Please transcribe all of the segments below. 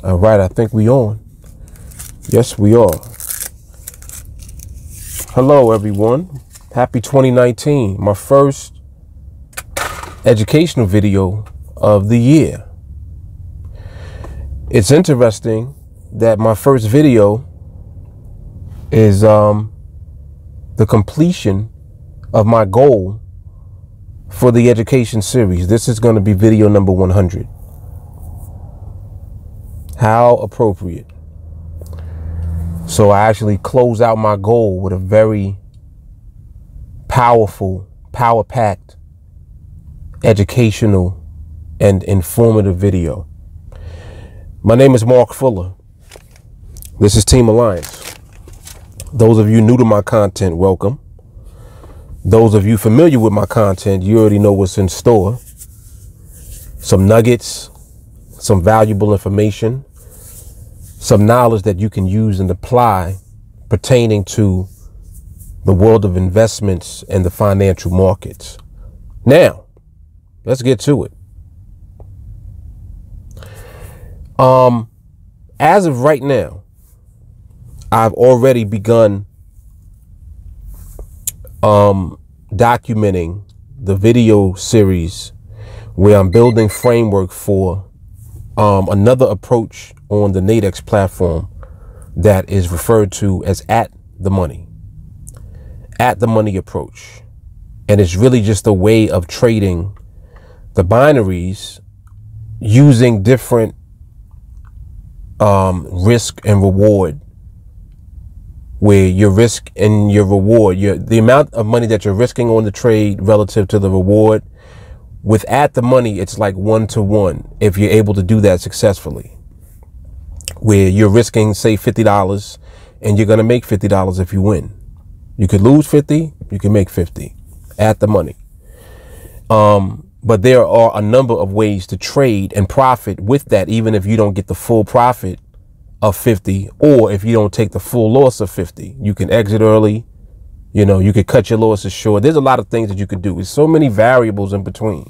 All right, I think we on. Yes, we are. Hello, everyone. Happy 2019. My first educational video of the year. It's interesting that my first video is the completion of my goal for the education series. This is going to be video number 100. How appropriate. So I actually close out my goal with a very powerful, power-packed, educational, and informative video. My name is Mark Fuller. This is TeamAlliance. Those of you new to my content, welcome. Those of you familiar with my content, you already know what's in store. Some nuggets, some valuable information, some knowledge that you can use and apply pertaining to the world of investments and the financial markets. Now, let's get to it. As of right now, I've already begun documenting the video series where I'm building framework for another approach on the NADEX platform that is referred to as at the money approach. And it's really just a way of trading the binaries using different risk and reward, where your risk and your reward, the amount of money that you're risking on the trade relative to the reward. With at the money, it's like 1-to-1 if you're able to do that successfully, where you're risking, say, $50 and you're going to make $50 if you win. You could lose 50, you can make 50 at the money. But there are a number of ways to trade and profit with that, even if you don't get the full profit of 50, or if you don't take the full loss of 50. You can exit early. You know, you could cut your losses short. There's a lot of things that you could do. There's so many variables in between,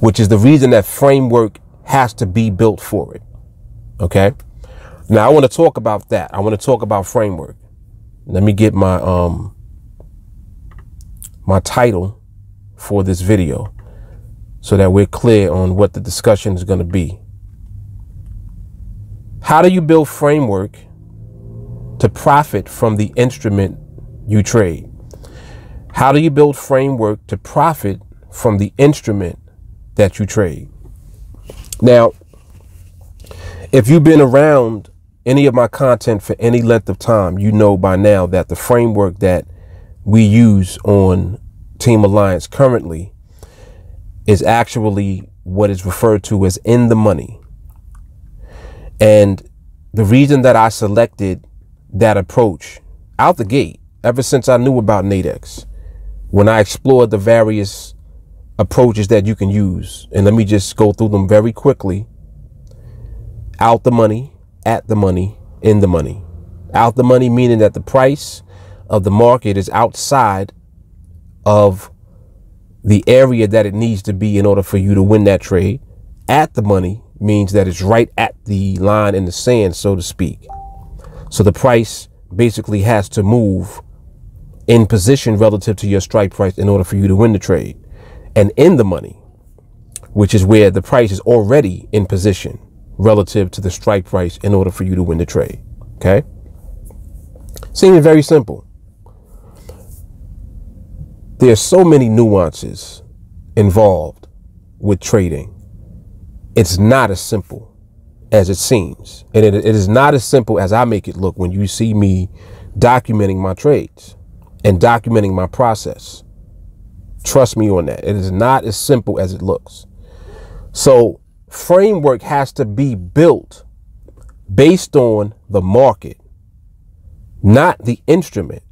which is the reason that framework has to be built for it. Okay. Now I want to talk about that. I want to talk about framework. Let me get my my title for this video so that we're clear on what the discussion is going to be. How do you build framework to profit from the instrument you trade? How do you build framework to profit from the instrument that you trade? Now, if you've been around any of my content for any length of time, you know by now that the framework that we use on TeamAlliance currently is actually what is referred to as in the money. And the reason that I selected that approach out the gate, ever since I knew about NADEX, when I explored the various approaches that you can use, and let me just go through them very quickly. Out the money, at the money, in the money. Out the money meaning that the price of the market is outside of the area that it needs to be in order for you to win that trade. At the money means that it's right at the line in the sand, so to speak. So the price basically has to move in position relative to your strike price in order for you to win the trade. And in the money, which is where the price is already in position relative to the strike price in order for you to win the trade. Okay. Seems very simple. There's so many nuances involved with trading. It's not as simple as it seems. And it is not as simple as I make it look when you see me documenting my trades and documenting my process. Trust me on that. It is not as simple as it looks. So framework has to be built based on the market, not the instrument.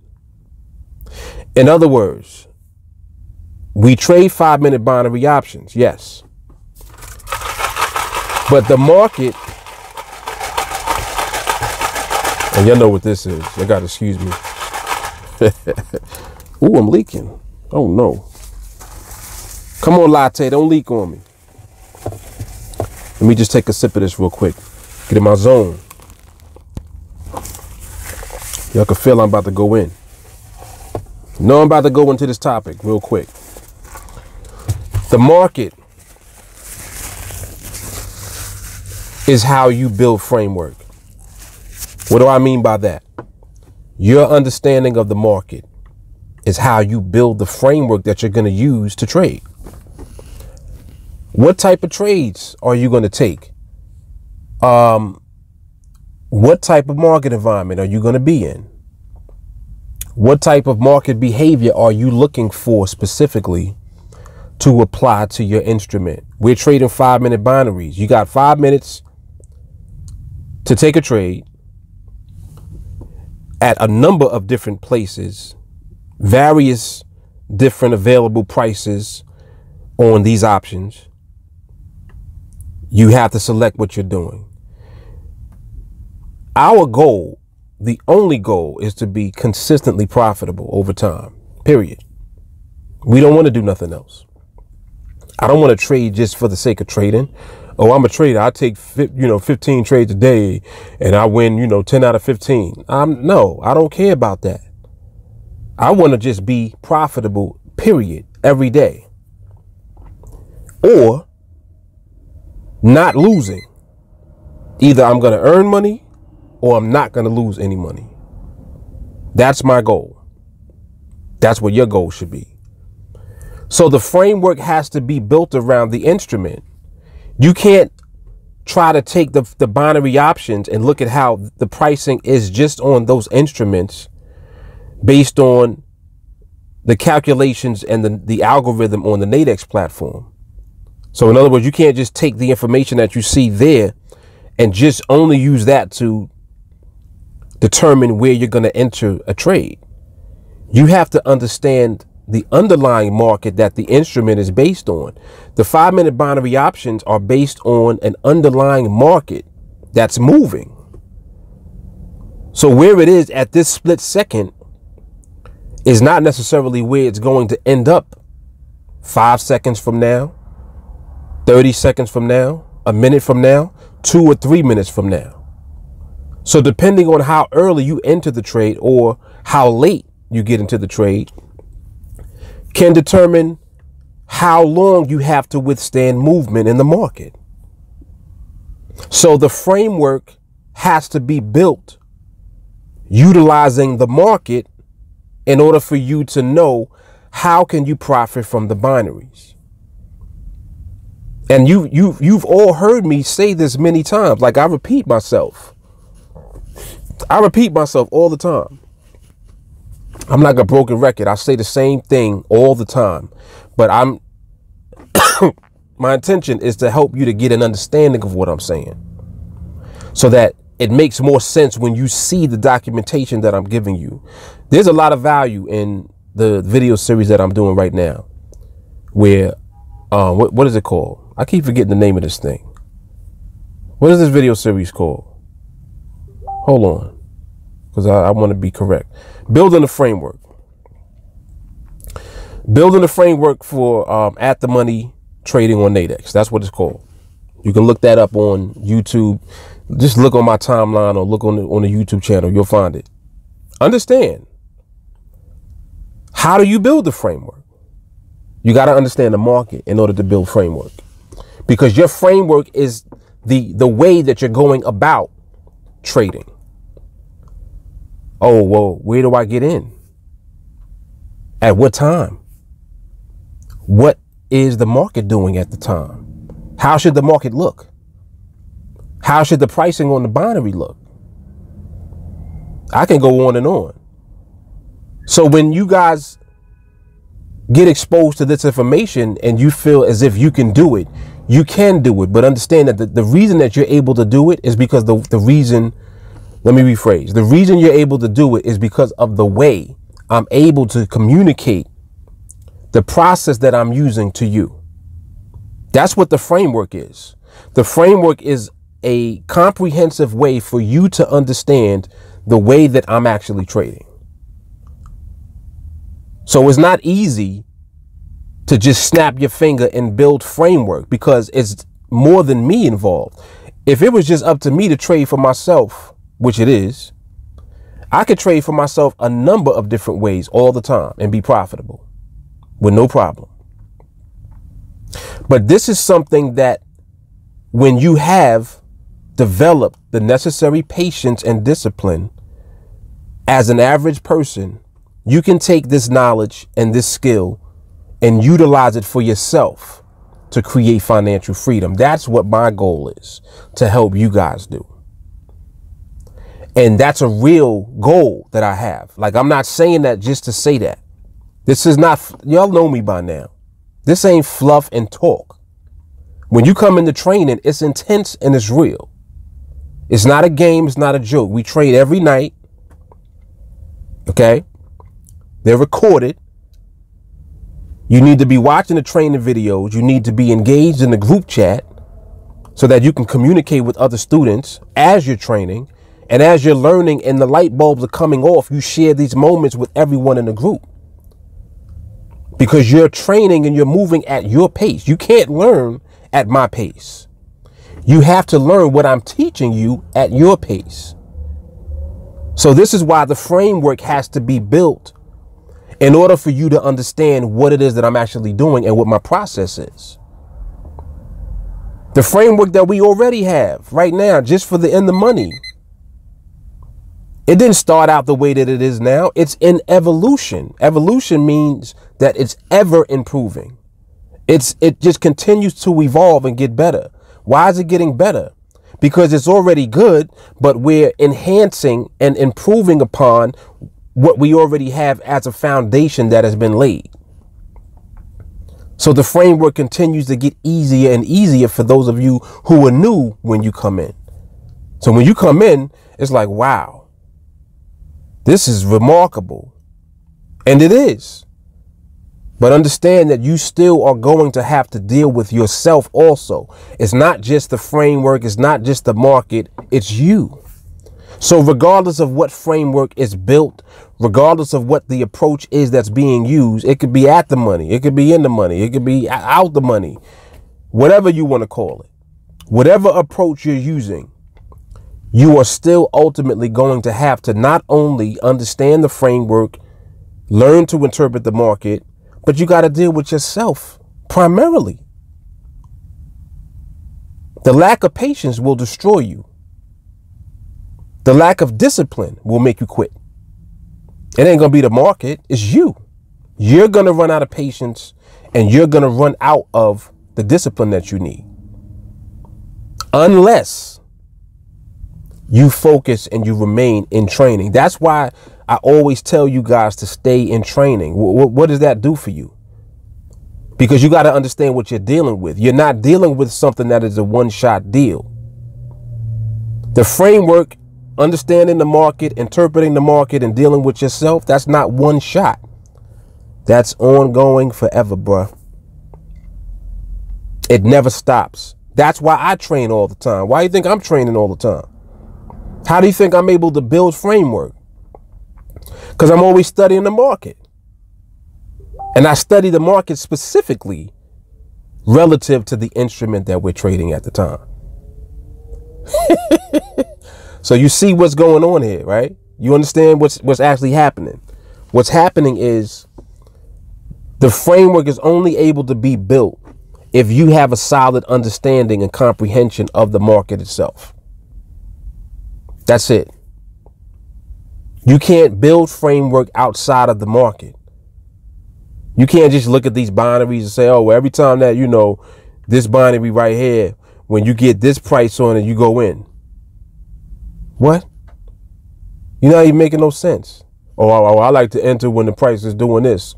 In other words, we trade 5-minute binary options, yes. But the market, and y'all know what this is. You gotta excuse me. Ooh, I'm leaking. Oh no. Come on, latte, don't leak on me. Let me just take a sip of this real quick. Get in my zone. Y'all can feel I'm about to go in. I'm about to go into this topic real quick. The market is how you build framework. What do I mean by that? Your understanding of the market is how you build the framework that you're going to use to trade. What type of trades are you going to take? What type of market environment are you going to be in? What type of market behavior are you looking for specifically to apply to your instrument? We're trading 5-minute binaries. You got 5 minutes to take a trade at a number of different places, various different available prices on these options. You have to select what you're doing. Our goal, the only goal, is to be consistently profitable over time, period. We don't want to do nothing else. I don't want to trade just for the sake of trading. Oh, I'm a trader. I take 15 trades a day and I win 10 out of 15. No, I don't care about that. I want to just be profitable, period, every day, or not losing. Either I'm going to earn money or I'm not going to lose any money. That's my goal. That's what your goal should be. So the framework has to be built around the instrument. You can't try to take the binary options and look at how the pricing is just on those instruments based on the calculations and the algorithm on the NADEX platform. So in other words, you can't just take the information that you see there and just only use that to determine where you're going to enter a trade. You have to understand the underlying market that the instrument is based on. The 5-minute binary options are based on an underlying market that's moving. So where it is at this split second is not necessarily where it's going to end up 5 seconds from now, 30 seconds from now, a minute from now, 2 or 3 minutes from now. So depending on how early you enter the trade or how late you get into the trade can determine how long you have to withstand movement in the market. So the framework has to be built utilizing the market in order for you to know how can you profit from the binaries. And you've all heard me say this many times. Like I repeat myself all the time. I'm like a broken record. I say the same thing all the time, but my intention is to help you to get an understanding of what I'm saying so that it makes more sense when you see the documentation that I'm giving you. There's a lot of value in the video series that I'm doing right now where, what is it called? I keep forgetting the name of this thing. What is this video series called? Hold on, because I want to be correct. Building a framework. Building a framework for at the money trading on NADEX. That's what it's called. You can look that up on YouTube. Just look on my timeline or look on the YouTube channel. You'll find it. Understand. How do you build the framework? You got to understand the market in order to build framework, because your framework is the way that you're going about trading. Oh, well, where do I get in? At what time? What is the market doing at the time? How should the market look? How should the pricing on the binary look? I can go on and on. So when you guys get exposed to this information and you feel as if you can do it, you can do it. But understand that the reason that you're able to do it is because the reason you're able to do it is because of the way I'm able to communicate the process that I'm using to you. That's what the framework is. The framework is a comprehensive way for you to understand the way that I'm actually trading. So it's not easy to just snap your finger and build framework, because it's more than me involved. If it was just up to me to trade for myself, which it is, I could trade for myself a number of different ways all the time and be profitable with no problem. But this is something that when you have developed the necessary patience and discipline as an average person, you can take this knowledge and this skill and utilize it for yourself to create financial freedom. That's what my goal is, to help you guys do. And that's a real goal that I have. Like, I'm not saying that just to say that. This is not, y'all know me by now. This ain't fluff and talk. When you come into training, it's intense and it's real. It's not a game. It's not a joke. We trade every night. Okay. They're recorded. You need to be watching the training videos. You need to be engaged in the group chat so that you can communicate with other students as you're training. And as you're learning and the light bulbs are coming off, you share these moments with everyone in the group. Because you're training and you're moving at your pace. You can't learn at my pace. You have to learn what I'm teaching you at your pace. So this is why the framework has to be built in order for you to understand what it is that I'm actually doing and what my process is. The framework that we already have right now, just for the in the money. It didn't start out the way that it is now. It's in evolution. Evolution means that it's ever improving. It just continues to evolve and get better. Why is it getting better? Because it's already good, but we're enhancing and improving upon what we already have as a foundation that has been laid. So the framework continues to get easier and easier for those of you who are new when you come in. So when you come in, it's like, wow, this is remarkable. And it is. But understand that you still are going to have to deal with yourself also. It's not just the framework. It's not just the market. It's you. So regardless of what framework is built, regardless of what the approach is that's being used, it could be at the money. It could be in the money. It could be out the money. Whatever you want to call it. Whatever approach you're using, you are still ultimately going to have to not only understand the framework, learn to interpret the market, but you got to deal with yourself primarily. The lack of patience will destroy you. The lack of discipline will make you quit. It ain't going to be the market. It's you. You're going to run out of patience and you're going to run out of the discipline that you need. Unless you focus and you remain in training. That's why I always tell you guys to stay in training. What does that do for you? Because you got to understand what you're dealing with. You're not dealing with something that is a one-shot deal. The framework, understanding the market, interpreting the market, and dealing with yourself, that's not one shot. That's ongoing forever, bruh. It never stops. That's why I train all the time. Why do you think I'm training all the time? How do you think I'm able to build framework? Because I'm always studying the market. And I study the market specifically relative to the instrument that we're trading at the time. So you see what's going on here, right? You understand what's actually happening. What's happening is the framework is only able to be built if you have a solid understanding and comprehension of the market itself. That's it. You can't build framework outside of the market. You can't just look at these binaries and say, oh, well, every time that, you know, this binary right here, when you get this price on it, you go in. What? You're not even making no sense. Oh, I like to enter when the price is doing this.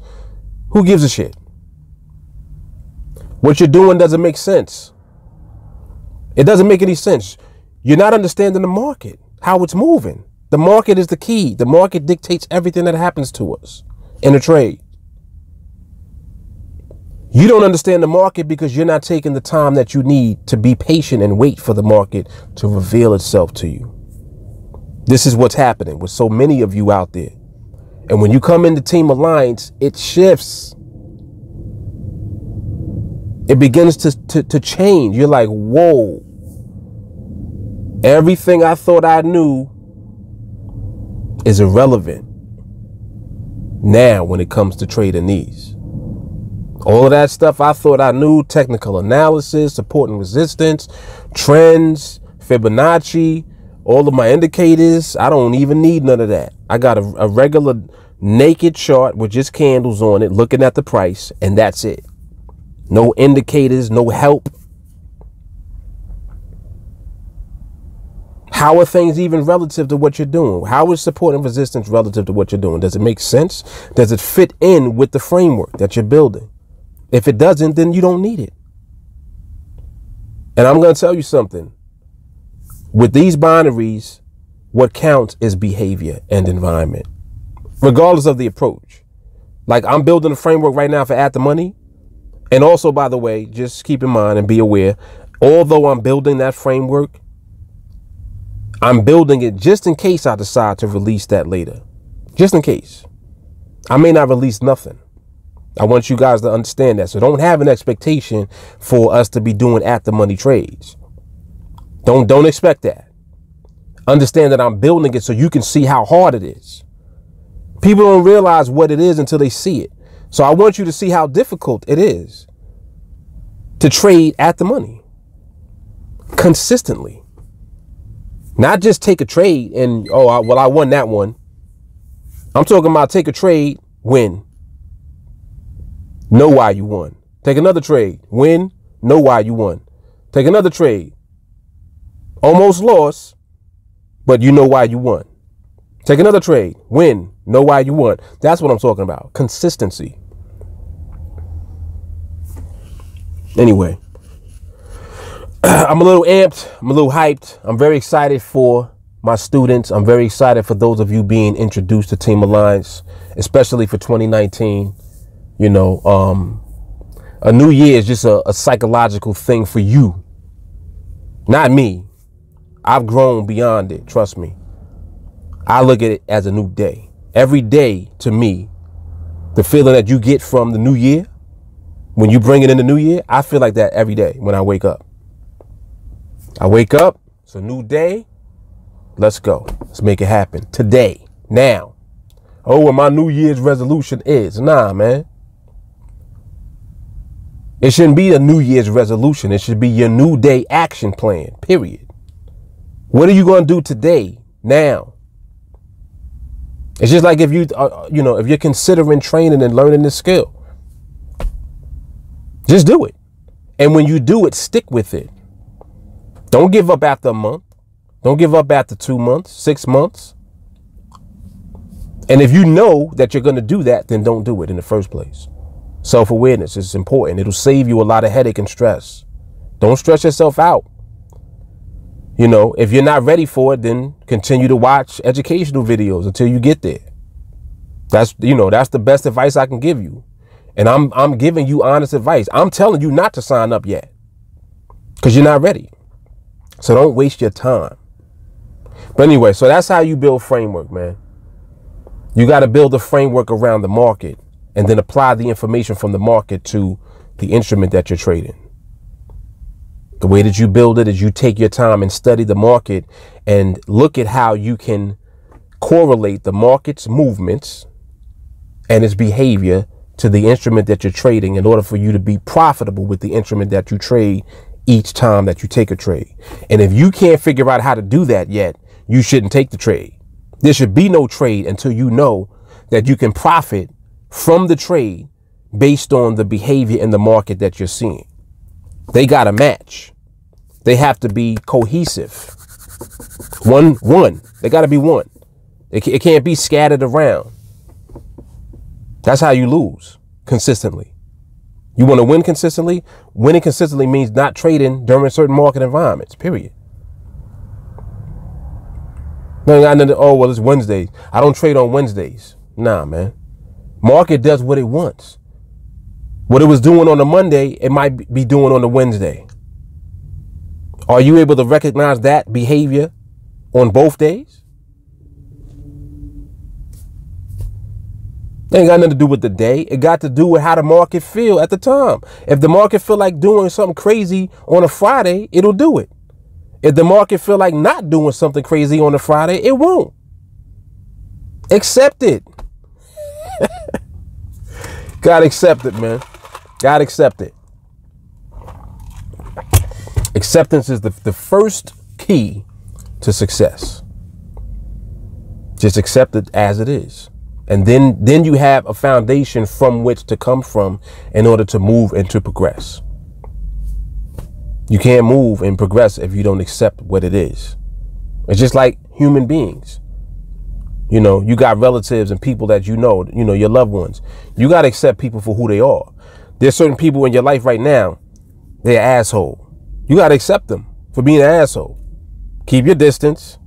Who gives a shit? What you're doing doesn't make sense. It doesn't make any sense. You're not understanding the market, how it's moving. The market is the key. The market dictates everything that happens to us in a trade. You don't understand the market because you're not taking the time that you need to be patient and wait for the market to reveal itself to you. This is what's happening with so many of you out there. And when you come into TeamAlliance, it shifts. It begins to change. You're like, whoa, Everything I thought I knew is irrelevant now when it comes to trading these. All of that stuff I thought I knew, technical analysis, support and resistance, trends, Fibonacci, all of my indicators, I don't even need none of that. I got a regular naked chart with just candles on it, looking at the price, and that's it. No indicators, no help. How are things even relative to what you're doing? How is support and resistance relative to what you're doing? Does it make sense? Does it fit in with the framework that you're building? If it doesn't, then you don't need it. And I'm going to tell you something. With these binaries, what counts is behavior and environment, regardless of the approach. Like, I'm building a framework right now for At the Money. And also, by the way, just keep in mind and be aware, although I'm building that framework, I'm building it just in case I decide to release that later. Just in case. I may not release nothing. I want you guys to understand that. So don't have an expectation for us to be doing At the Money trades. Don't expect that. Understand that I'm building it so you can see how hard it is. People don't realize what it is until they see it. So I want you to see how difficult it is to trade at the money consistently. Not just take a trade and, oh, I won that one. I'm talking about take a trade, win. Know why you won. Take another trade, win, know why you won. Take another trade, almost lost, but you know why you won. Take another trade, win, know why you won. That's what I'm talking about. Consistency. Anyway, I'm a little amped. I'm a little hyped. I'm very excited for my students. I'm very excited for those of you being introduced to TeamAlliance, especially for 2019. You know, a new year is just a psychological thing for you, not me. I've grown beyond it. Trust me. I look at it as a new day. Every day to me, the feeling that you get from the new year, when you bring it in the new year, I feel like that every day when I wake up. I wake up, it's a new day. Let's go. Let's make it happen today, now. Oh, what my New Year's resolution is. Nah, man. It shouldn't be a New Year's resolution. It should be your new day action plan, period. What are you going to do today, now? It's just like if if you're considering training and learning this skill, just do it. And when you do it, stick with it. Don't give up after a month. Don't give up after 2 months, 6 months. And if you know that you're going to do that, then don't do it in the first place. Self-awareness is important. It'll save you a lot of headache and stress. Don't stress yourself out. You know, if you're not ready for it, then continue to watch educational videos until you get there. That's the best advice I can give you. And I'm giving you honest advice. I'm telling you not to sign up yet because you're not ready. So don't waste your time. But anyway, so that's how you build framework, man. You got to build a framework around the market and then apply the information from the market to the instrument that you're trading. The way that you build it is you take your time and study the market and look at how you can correlate the market's movements and its behavior to the instrument that you're trading in order for you to be profitable with the instrument that you trade each time that you take a trade. And if you can't figure out how to do that yet, you shouldn't take the trade. There should be no trade until you know that you can profit from the trade based on the behavior in the market that you're seeing. They got to match. They have to be cohesive. One. They got to be one. It can't be scattered around. That's how you lose consistently. You want to win consistently? Winning consistently means not trading during certain market environments, period. Oh, well, it's Wednesdays. I don't trade on Wednesdays. Nah, man. Market does what it wants. What it was doing on a Monday, it might be doing on a Wednesday. Are you able to recognize that behavior on both days? It ain't got nothing to do with the day. It got to do with how the market feel at the time. If the market feel like doing something crazy on a Friday, it'll do it. If the market feel like not doing something crazy on a Friday, it won't. Accept it. Gotta accept it, man. Gotta accept it. Acceptance is the first key to success. Just accept it as it is. And then you have a foundation from which to come from in order to move and to progress. You can't move and progress if you don't accept what it is. It's just like human beings. You know, you got relatives and people that you know, your loved ones. You got to accept people for who they are. There's certain people in your life right now, they're an asshole. You got to accept them for being an asshole. Keep your distance.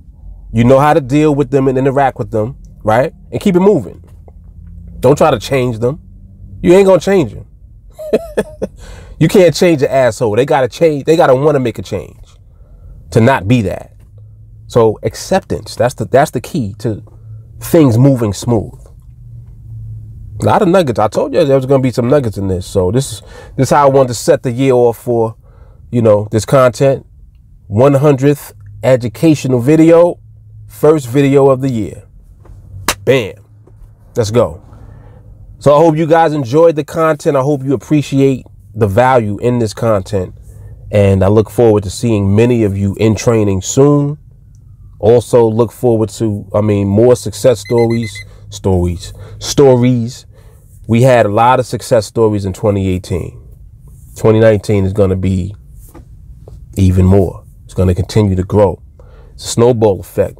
You know how to deal with them and interact with them, right? And keep it moving. Don't try to change them. You ain't going to change them. You can't change an asshole. They got to change. They got to want to make a change to not be that. So acceptance, that's the key to things moving smooth. A lot of nuggets. I told you there was going to be some nuggets in this. So this is how I wanted to set the year off for, this content. 100th educational video, first video of the year. Bam. Let's go. So I hope you guys enjoyed the content. I hope you appreciate the value in this content. And I look forward to seeing many of you in training soon. Also look forward to, more success stories. We had a lot of success stories in 2018. 2019 is going to be even more. It's going to continue to grow. It's a snowball effect.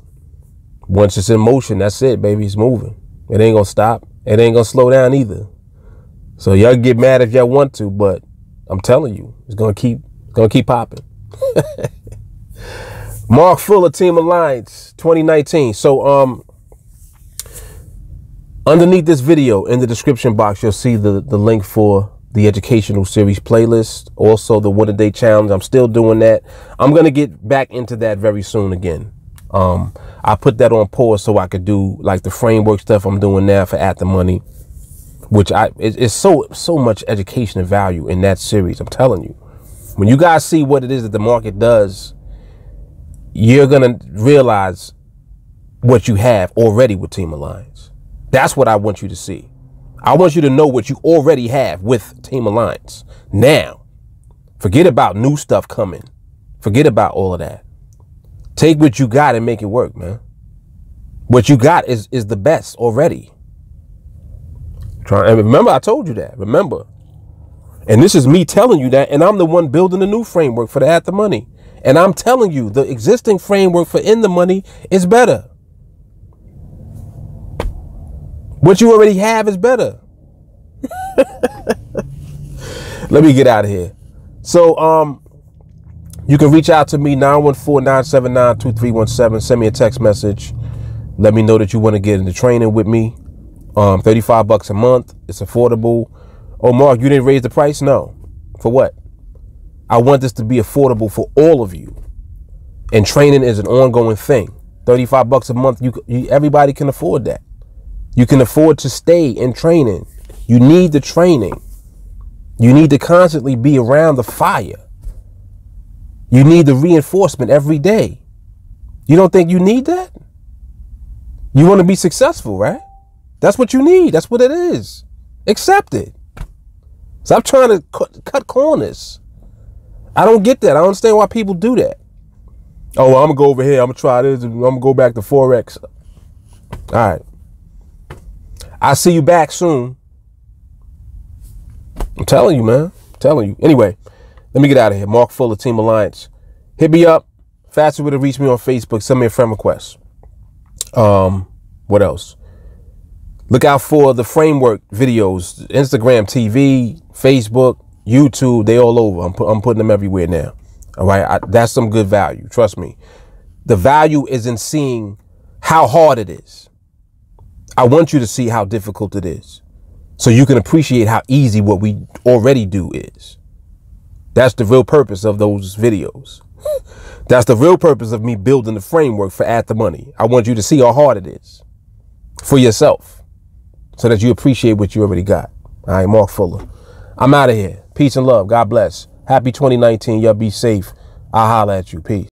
Once it's in motion, that's it, baby. It's moving. It ain't going to stop. It ain't going to slow down either. So y'all get mad if y'all want to, but I'm telling you, it's going to keep popping. Mark Fuller, TeamAlliance 2019. So underneath this video in the description box, you'll see the link for the educational series playlist. Also the 1 a day challenge. I'm still doing that. I'm going to get back into that very soon again. I put that on pause so I could do like the framework stuff I'm doing now for At the Money, which it's so much education and value in that series. I'm telling you, when you guys see what it is that the market does, you're going to realize what you have already with TeamAlliance. That's what I want you to see. I want you to know what you already have with TeamAlliance. Now, forget about new stuff coming. Forget about all of that. Take what you got and make it work, man. What you got is the best already. And remember, I told you that. Remember. And this is me telling you that. And I'm the one building a new framework for the At the Money. And I'm telling you, the existing framework for In the Money is better. What you already have is better. Let me get out of here. So, you can reach out to me, 914-979-2317. Send me a text message. Let me know that you want to get into training with me. $35 a month. It's affordable. Oh, Mark, you didn't raise the price? No. For what? I want this to be affordable for all of you. And training is an ongoing thing. $35 a month. Everybody can afford that. You can afford to stay in training. You need the training. You need to constantly be around the fire. You need the reinforcement every day. You don't think you need that? You want to be successful, right? That's what you need. That's what it is. Accept it. Stop trying to cut corners. I don't get that. I don't understand why people do that. Oh, well, I'm going to go over here. I'm going to try this. I'm going to go back to Forex. All right. I'll see you back soon. I'm telling you, man. I'm telling you. Anyway, let me get out of here. Mark Fuller, TeamAlliance. Hit me up. Fastest way to reach me on Facebook. Send me a friend request. What else? Look out for the framework videos. Instagram, TV, Facebook, YouTube. They all over. I'm putting them everywhere now. All right. That's some good value. Trust me. The value is in seeing how hard it is. I want you to see how difficult it is, so you can appreciate how easy what we already do is. That's the real purpose of those videos. That's the real purpose of me building the framework for At the Money. I want you to see how hard it is for yourself, so that you appreciate what you already got. All right, Mark Fuller. I'm out of here. Peace and love. God bless. Happy 2019. Y'all be safe. I'll holler at you. Peace.